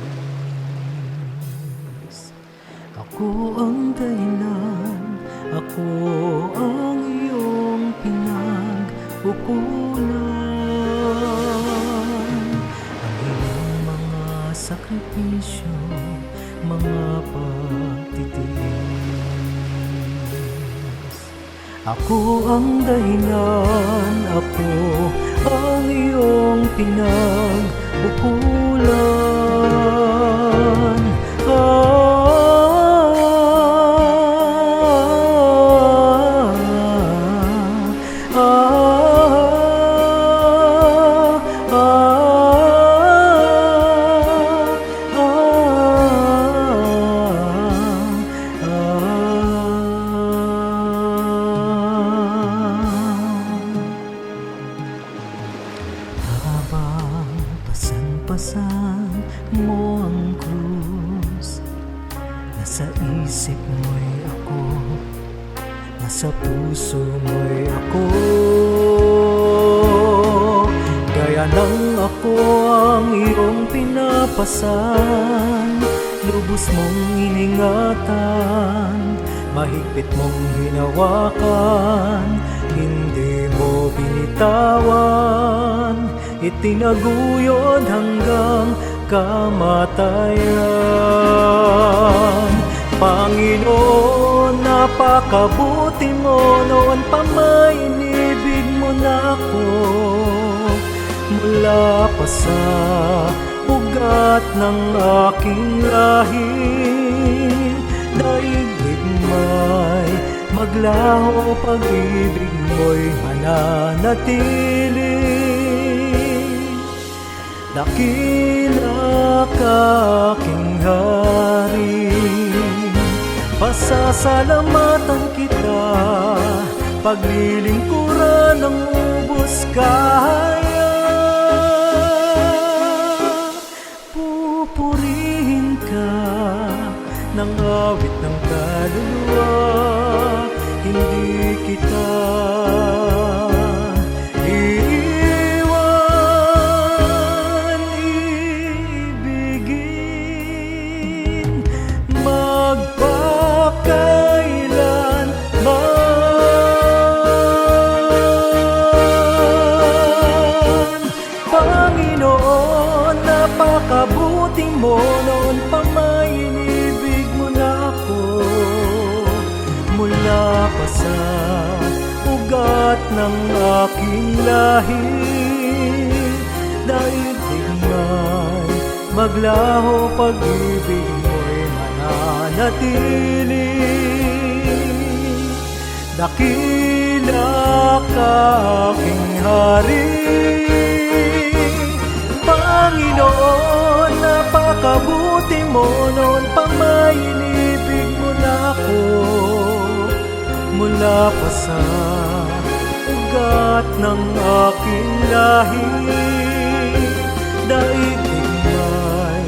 Ako ang dahilan, ako ang iyong pinagkukulan. Ang iyong mga sakripisyo, mga pagtitiis. Ako ang dahilan, ako ang iyong pinagbukulan. Habang pasan-pasan mo ang krus, nasa isip mo'y ako, nasa puso mo'y ako. Gaya ng ako ang iyong pinapasan, lubos mong iningatan, mahigpit mong hinawakan, hindi mo binitawan, itinaguyod hanggang kamatayan. Panginoon, napakabuti mo, noon pa may inibig mo na ako. Mula pa sa ugat ng aking lahi, daigdig may maglaho, pag-ibig mo'y mananatili. Dakila ka aking hari, pasasalamatan kita, paglilingkuran ng ubos kaya. Pupurihin ka ng awit ng kaluluwa, hindi kita iiwan, ibigin magpakailanman. Panginoon, napakabuti mo, noon pa may inibig mo na ako. Mula pa sa ugat ng aking lahi, daigdig may maglaho, pag-ibig mo'y mananatili. Dakila dakila ka aking hari. Panginoon, napakabuti mo, noon pa may inibig mo na ako. Mula pa sa ugat ng aking lahi, daigdig may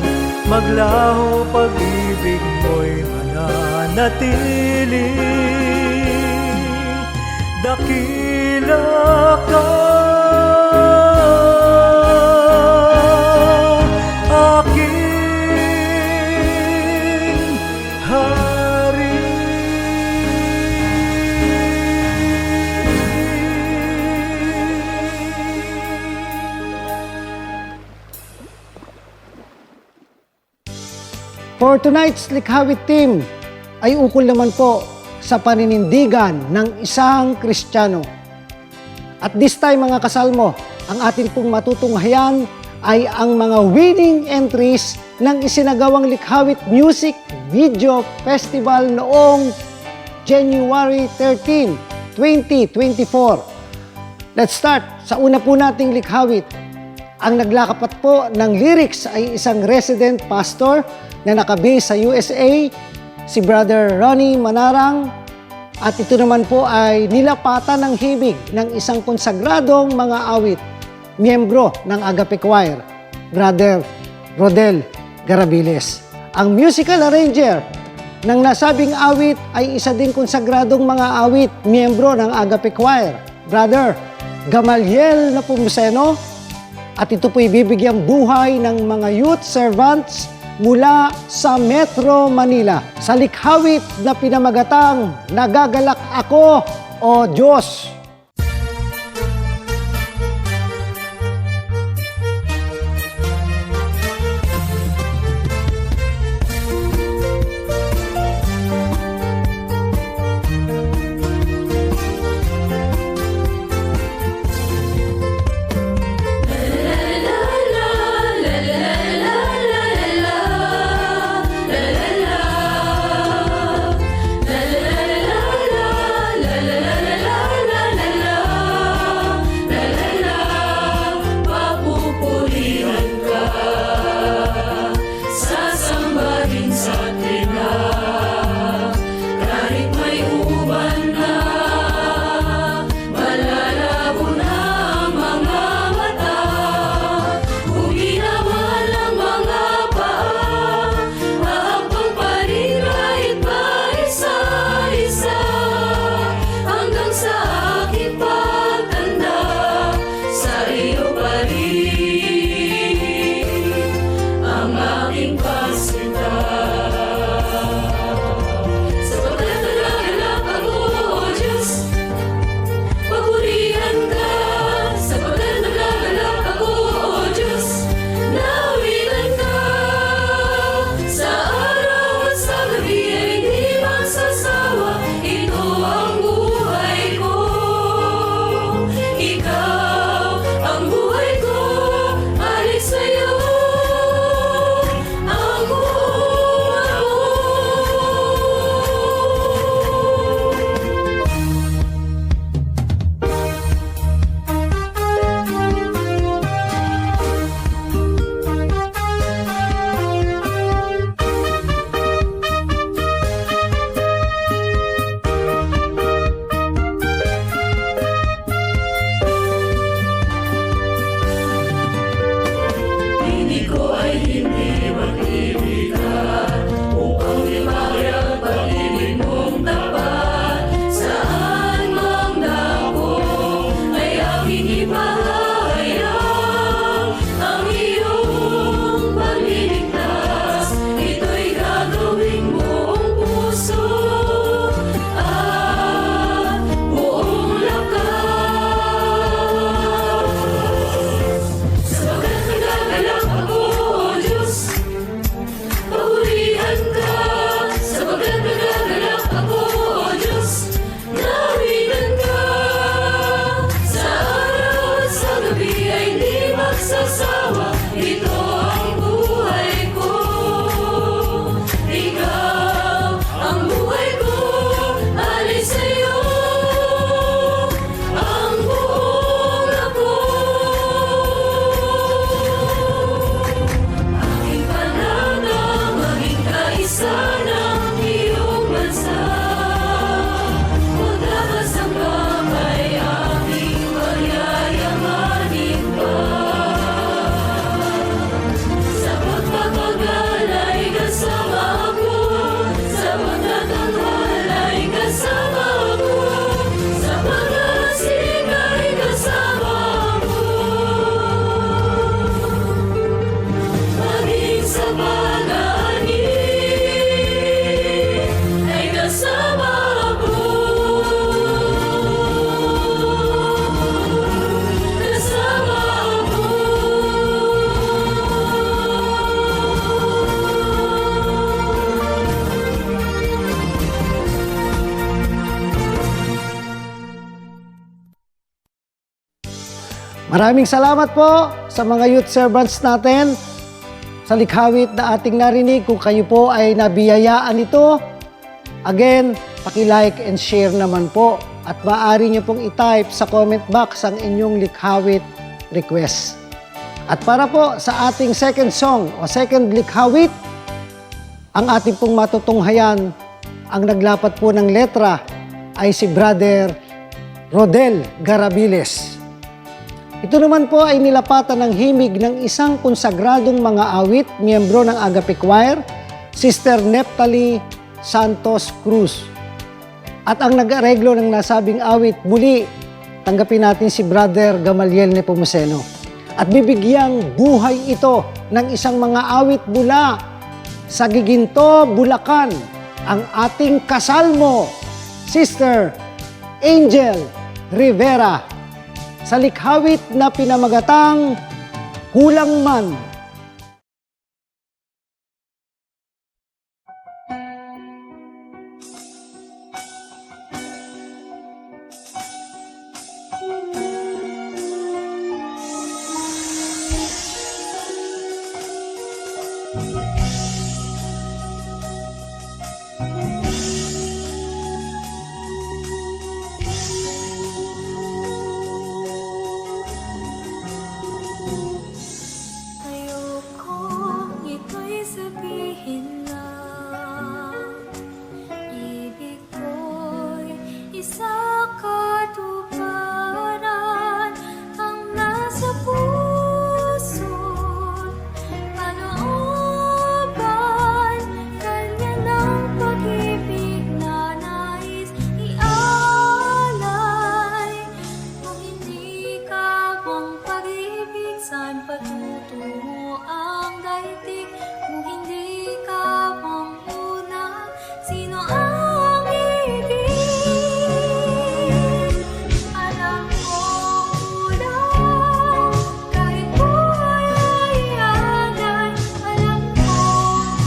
maglaho, pag-ibig mo'y mananatili. Dakila ka, aking hari. For tonight's Likhawit team ay ukol naman po sa paninindigan ng isang Kristiyano. At this time mga kasalmo, ang atin pong matutunghayan ay ang mga winning entries ng isinagawang Likhawit Music Video Festival noong January 13, 2024. Let's start sa una po nating likhawit. Ang naglakapat po ng lyrics ay isang resident pastor na nakabase sa USA, si Brother Ronnie Manarang. At ito naman po ay nilapatan ng hibig ng isang konsagradong mga awit, miyembro ng Agape Choir, Brother Rodel Garabiles. Ang musical arranger ng nasabing awit ay isa ding konsagradong mga awit, miyembro ng Agape Choir, Brother Gamaliel Napomuceno. At ito po ibibigyang buhay ng mga youth servants mula sa Metro Manila sa likhawit na pinamagatang Nagagalak Ako, O Diyos. Maraming salamat po sa mga youth servants natin sa likhawit na ating narinig. Kung kayo po ay nabiyayaan nito, again, paki-like and share naman po. At maaari nyo pong i-type sa comment box ang inyong likhawit request. At para po sa ating second song o second likhawit, ang ating pong matutunghayan, ang naglapat po ng letra ay si Brother Rodel Garabiles. Ito naman po ay nilapatan ng himig ng isang konsagradong mga awit, miyembro ng Agape Choir, Sister Neptali Santos Cruz. At ang nag-areglo ng nasabing awit, muli, tanggapin natin si Brother Gamaliel Nepomuceno. At bibigyang buhay ito ng isang mga awit mula sa Giginto, Bulacan, ang ating kasalmo, Sister Angel Rivera, sa likhawit na pinamagatang Kulang Man. Ayokong ito'y sabihin lang. Ibig ko'y isa katuparan ang nasa puso't kalooban. Kanya ng pag-ibig na nais ialay. Kung hindi ka ang pag-ibig, saan patutungo ang daigdig? Kung hindi ka ang una, sino ang ibig? Alam ko kulang, kahit buhay ay iagay. Alam ko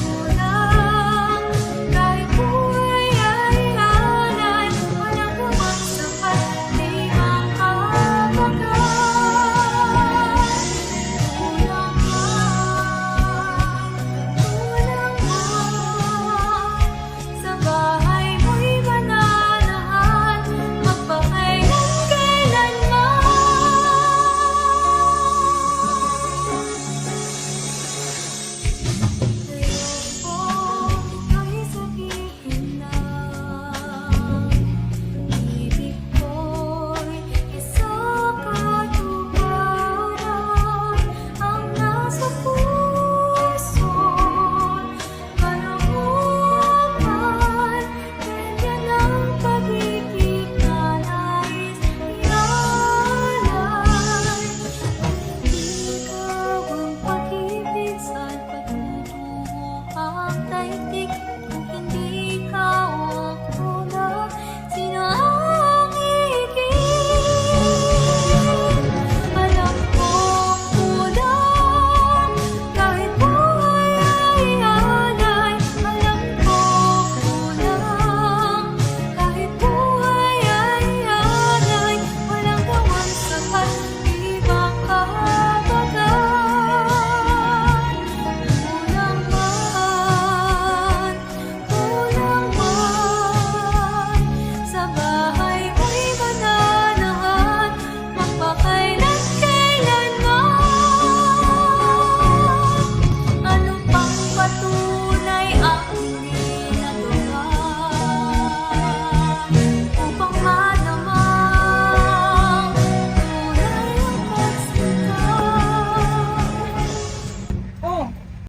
kulang, kahit buhay ay ialay. Walang gawang sapat, di makapagay. Kulang man, sa bahay mo'y mananahan, magpakailan kailanman. Ayokong ito'y sabihin lang. Ibig ko'y isa katuparan ang nasa puso't kalooban. Ganyan ang pag-ibig na nais ialay. Kung ikaw ang pag-ibig, saan patutungo ang daigdig? Kung hindi ikaw ang una, sino ang iiging? Alam kong kulang, kahit buhay ay ialay. Alam kong kulang, kahit buhay ay ialay. Walang gawang sapat, di makapagay. Kulang man, sa bahay ko'y mananahan, magpakailan kailanman. Ano pang patunay ang hindi nagawa upang madamang tunay ang pagsigaw? Oh,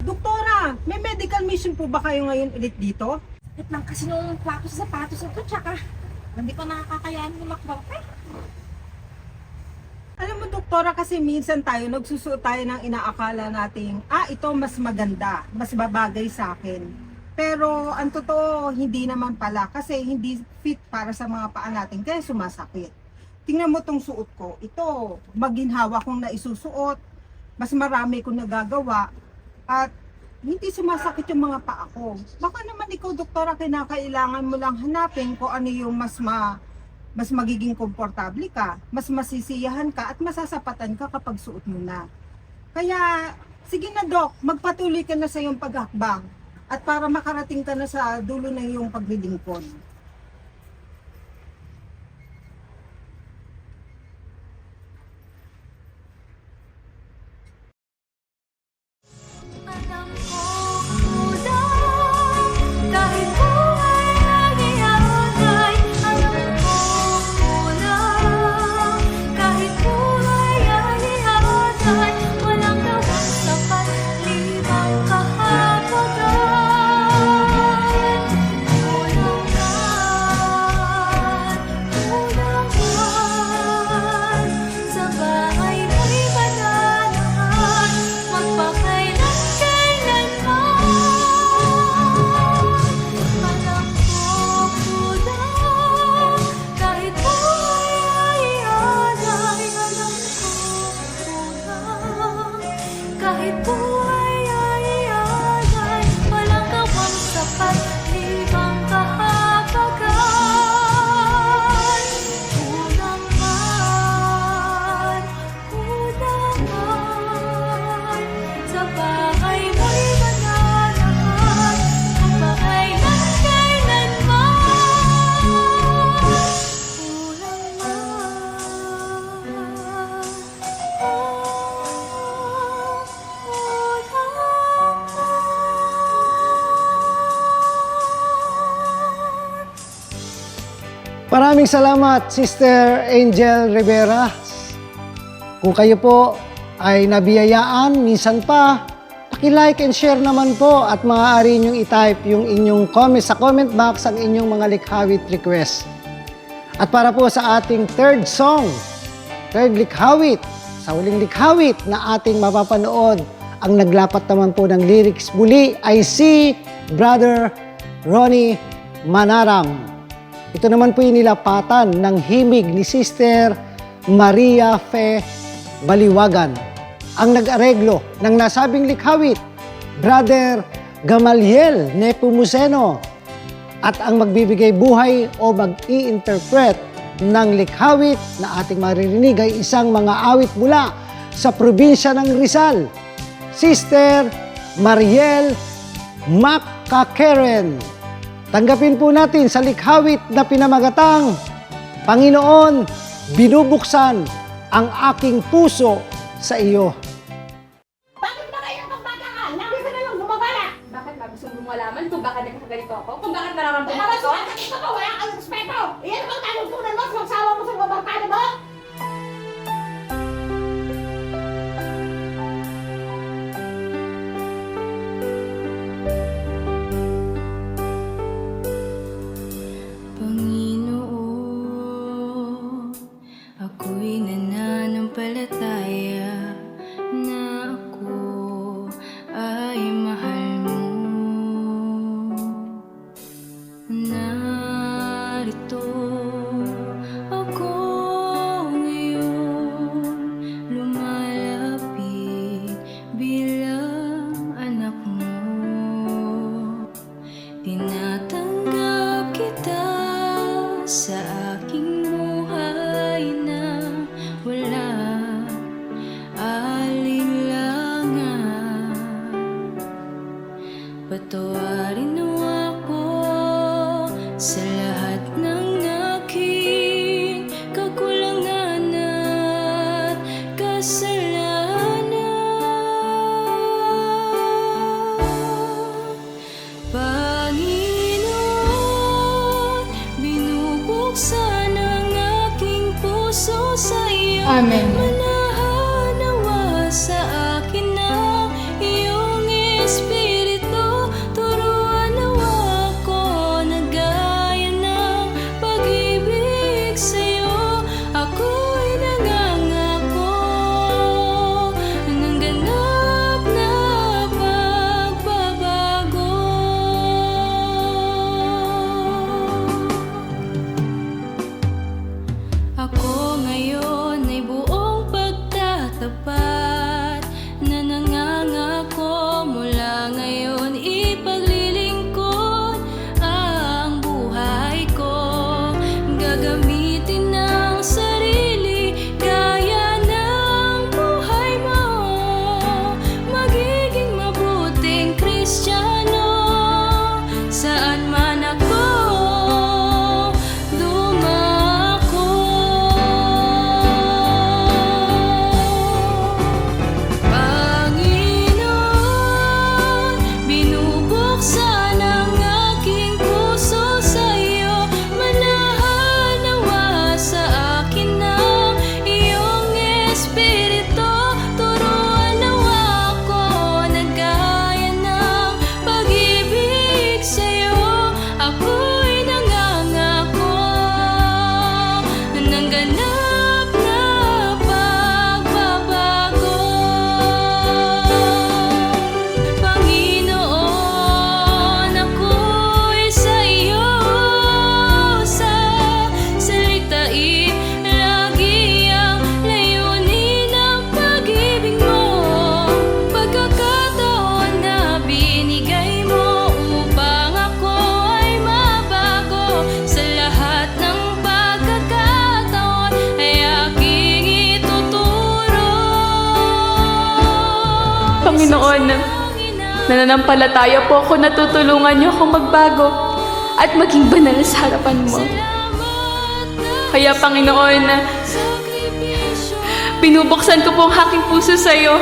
doktora, may medical mission po ba kayo ngayon ulit dito? Wait lang kasi nung plato sa sapatos ito, tsaka hindi ko nakakayanin lumakbaw. Alam mo, doktora, kasi minsan tayo nagsusuot tayo ng inaakala nating, ito mas maganda, mas babagay sa akin. Pero ang totoo, hindi naman pala kasi hindi fit para sa mga paa natin, kaya sumasakit. Tingnan mo tong suot ko, ito, maginhawa kong naisusuot, mas marami kong nagagawa, at hindi sumasakit yung mga paa ko. Baka naman ikaw, doktora, kinakailangan mo lang hanapin kung ano yung mas mas magiging komportable ka, mas masisiyahan ka at masasapatan ka kapag suot mo na. Kaya, sige na Dok, magpatuloy ka na sa iyong paghakbang at para makarating ka na sa dulo ng iyong paglilingkod. Alam ko kulang, kahit buhay ay iagay. Alam ko kulang, kahit buhay ay iagay. Walang gawang sapat, limang kahabagan. Kulang man, sa bagay mo'y madanahan. Magpakailan kailanman. Alam ko kulang, kahit buhay ay ialay. Alam ko kulang, kahit buhay ay ialay. Walang gawang sapat, limang kahabagan. Kulang man, sa bagay mo'y mananahan. Magpakailan kailanman. Kulang Maraming salamat, Sister Angel Rivera. Kung kayo po ay nabiyayaan, minsan pa, paki-like and share naman po at maaari ninyong i-type yung inyong comment sa comment box ang inyong mga likhawit request. At para po sa ating third song, third likhawit, sa huling likhawit na ating mapapanood, ang naglapat naman po ng lyrics muli ay si Brother Ronnie Manaram. Ito naman po yung nilapatan ng himig ni Sister Maria Fe Baliwagan. Ang nag-areglo ng nasabing likhawit, Brother Gamaliel Nepomuceno. At ang magbibigay buhay o mag-i-interpret ng likhawit na ating maririnig ay isang mga awit mula sa probinsya ng Rizal, Sister Mariel Macakeren. Tanggapin po natin sa likhawit na pinamagatang, Panginoon, binubuksan ang aking puso sa iyo. Bakit ba kayo magpagkakal? Lagi ka na lang bumabala! Bakit ba? Gusto mo malaman kung bakit nagkakaganito ako? Kung bakit nararamdaman ko? Ito ka, wala kang respeto! Iyan bang talungtunan mo sa magsawa mo sa babarkada mo? Panginoon, ako'y nananampalataya na ako ay mahal mo. Narito ako ngayon, lumalapit bilang anak mo. Tinatanggap kita sa aking buhay na wala alinlangan. Patawarin mo ako sa lahat ng aking kakulangan at kasalanan. Panginoon, binubuksan ang aking puso sa iyo. Amen. Manahanawa sa akin ang iyong Espiritu. Turuan nawa ako na gaya ng pag-ibig sa iyo. Ako'y nangangako ng ganap na pagbabago. Ako ngayon ay buong saan man ako dumako. Panginoon, binubuksan ang aking puso sa iyo. Manahan nawa sa akin ng iyong Espiritu. Turuan nawa ako na gaya ng pag-ibig sa iyo. Ako'y nangangako ng ganap na pagbabago. Panginoon, ako'y sa iyo sa salitain. Lagi ang layunin ng pag-ibig mo. Pagkakataon na binigay mo upang ako ay mabago. Sa lahat ng pagkakataon ay aking ituturo. Panginoon, nananampalataya po ako na tutulungan niyo akong magbago at maging banal sa harapan mo. Kaya Panginoon, binubuksan ko po ang aking puso sa iyo.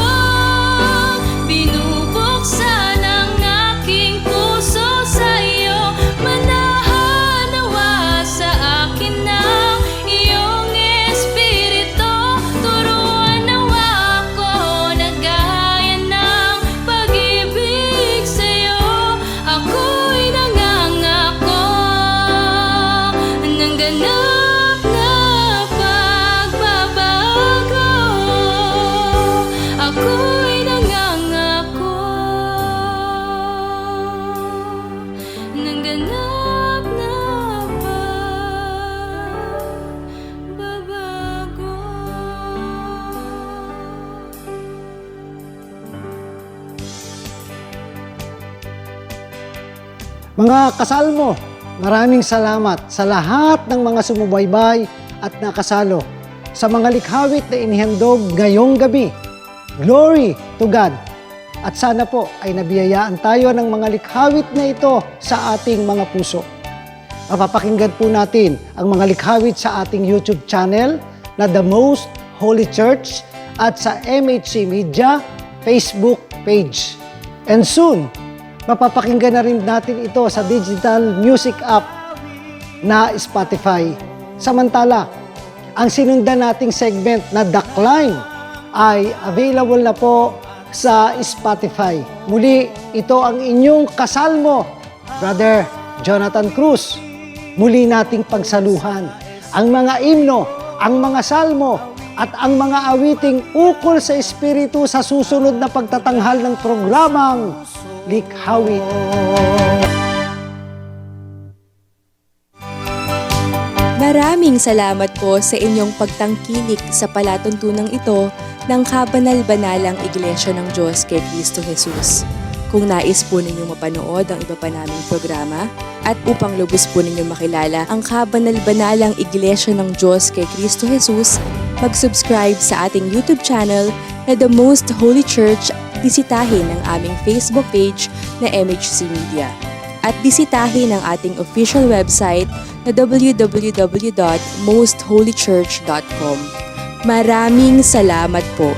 Panginoon, binubuksan ang aking puso sa iyo. Manahan nawa sa akin ng iyong Espiritu. Turuan nawa ako na gaya ng pag-ibig sa iyo. Ako'y nangangako ng ganap na pagbabago. Ako'y nangangako ng ganap na pagbabago. Mga kasalmo, maraming salamat sa lahat ng mga sumubaybay at nakasalo sa mga likhawit na inihandog ngayong gabi. Glory to God! At sana po ay nabiyayaan tayo ng mga likhawit na ito sa ating mga puso. Mapapakinggan po natin ang mga likhawit sa ating YouTube channel na The Most Holy Church at sa MHC Media Facebook page. And soon, mapapakinggan na rin natin ito sa digital music app na Spotify. Samantala, ang sinundan nating segment na The Climb ay available na po sa Spotify. Muli, ito ang inyong kasalmo, Brother Jonathan Cruz. Muli nating pagsaluhan ang mga imno, ang mga salmo, at ang mga awiting ukol sa Espiritu sa susunod na pagtatanghal ng programang Likhawit. Maraming salamat po sa inyong pagtangkilik sa palatuntunang ito ng Kabanal-Banalang Iglesia ng Diyos kay Kristo Jesus. Kung nais po ninyong mapanood ang iba pa naming programa at upang lubos po ninyong makilala ang Kabanal-Banalang Iglesia ng Diyos kay Kristo Jesus, mag-subscribe sa ating YouTube channel na The Most Holy Church. Bisitahin ang aming Facebook page na MHC Media. At bisitahin ang ating official website na www.mostholychurch.com. Maraming salamat po.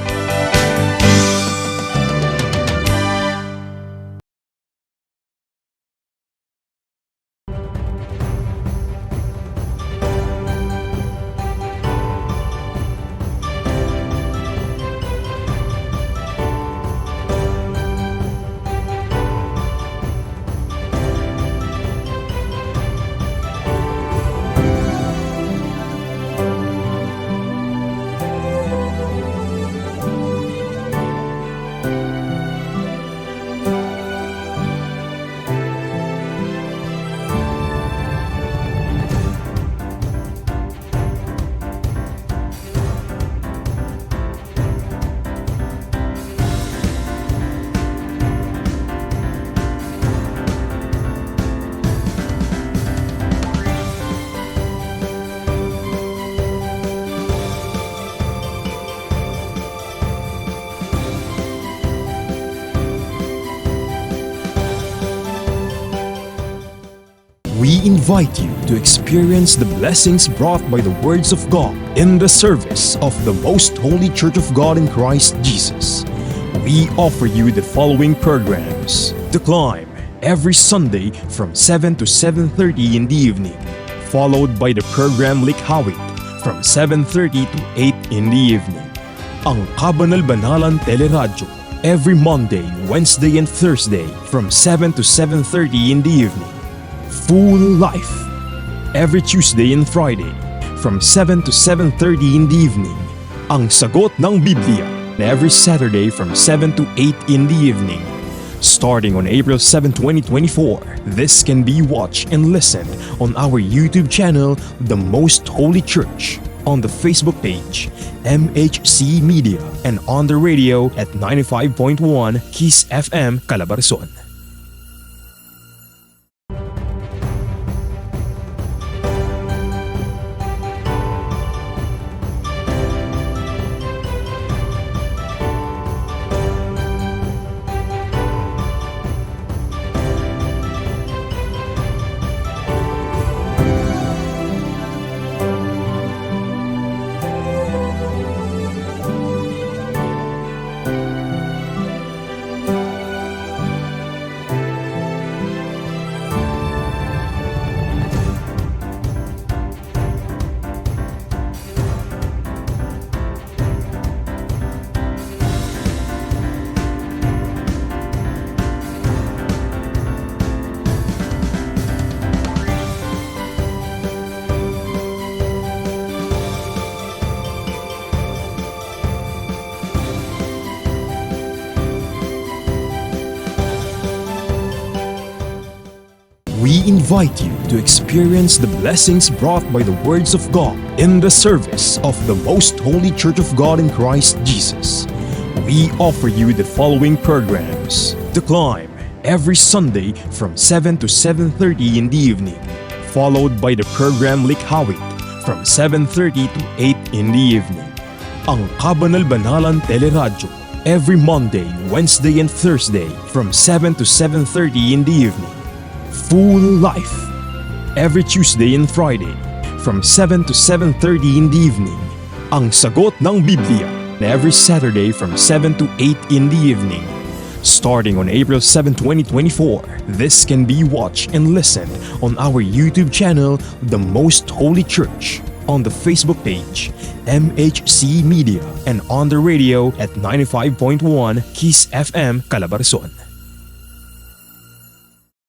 invite you to experience the blessings brought by the words of God in the service of the Most Holy Church of God in Christ Jesus. We offer you the following programs. The Climb, every Sunday from 7 to 7:30 in the evening, followed by the program Likhawit from 7:30 to 8 in the evening. Ang Kabanal-Banalan Teleradyo, every Monday, Wednesday, and Thursday from 7 to 7:30 in the evening. Full Life, every Tuesday and Friday from 7 to 7:30 in the evening. Ang Sagot ng Biblia, every Saturday from 7 to 8 in the evening. Starting on April 7, 2024, this can be watched and listened on our YouTube channel, The Most Holy Church, on the Facebook page, MHC Media, and on the radio at 95.1 Kiss FM, Calabarzon. We invite you to experience the blessings brought by the words of God in the service of the Most Holy Church of God in Christ Jesus. We offer you the following programs. The Climb, every Sunday from 7 to 7:30 in the evening, followed by the program Likhawit from 7:30 to 8 in the evening. Ang Kabanal-Banalan Teleradyo, every Monday, Wednesday, and Thursday from 7 to 7:30 in the evening. Full Life, every Tuesday and Friday from 7 to 7:30 in the evening. Ang Sagot ng Biblia, every Saturday from 7 to 8 in the evening. Starting on April 7, 2024, this can be watched and listened on our YouTube channel, The Most Holy Church, on the Facebook page, MHC Media, and on the radio at 95.1 Kiss FM, Calabarzon.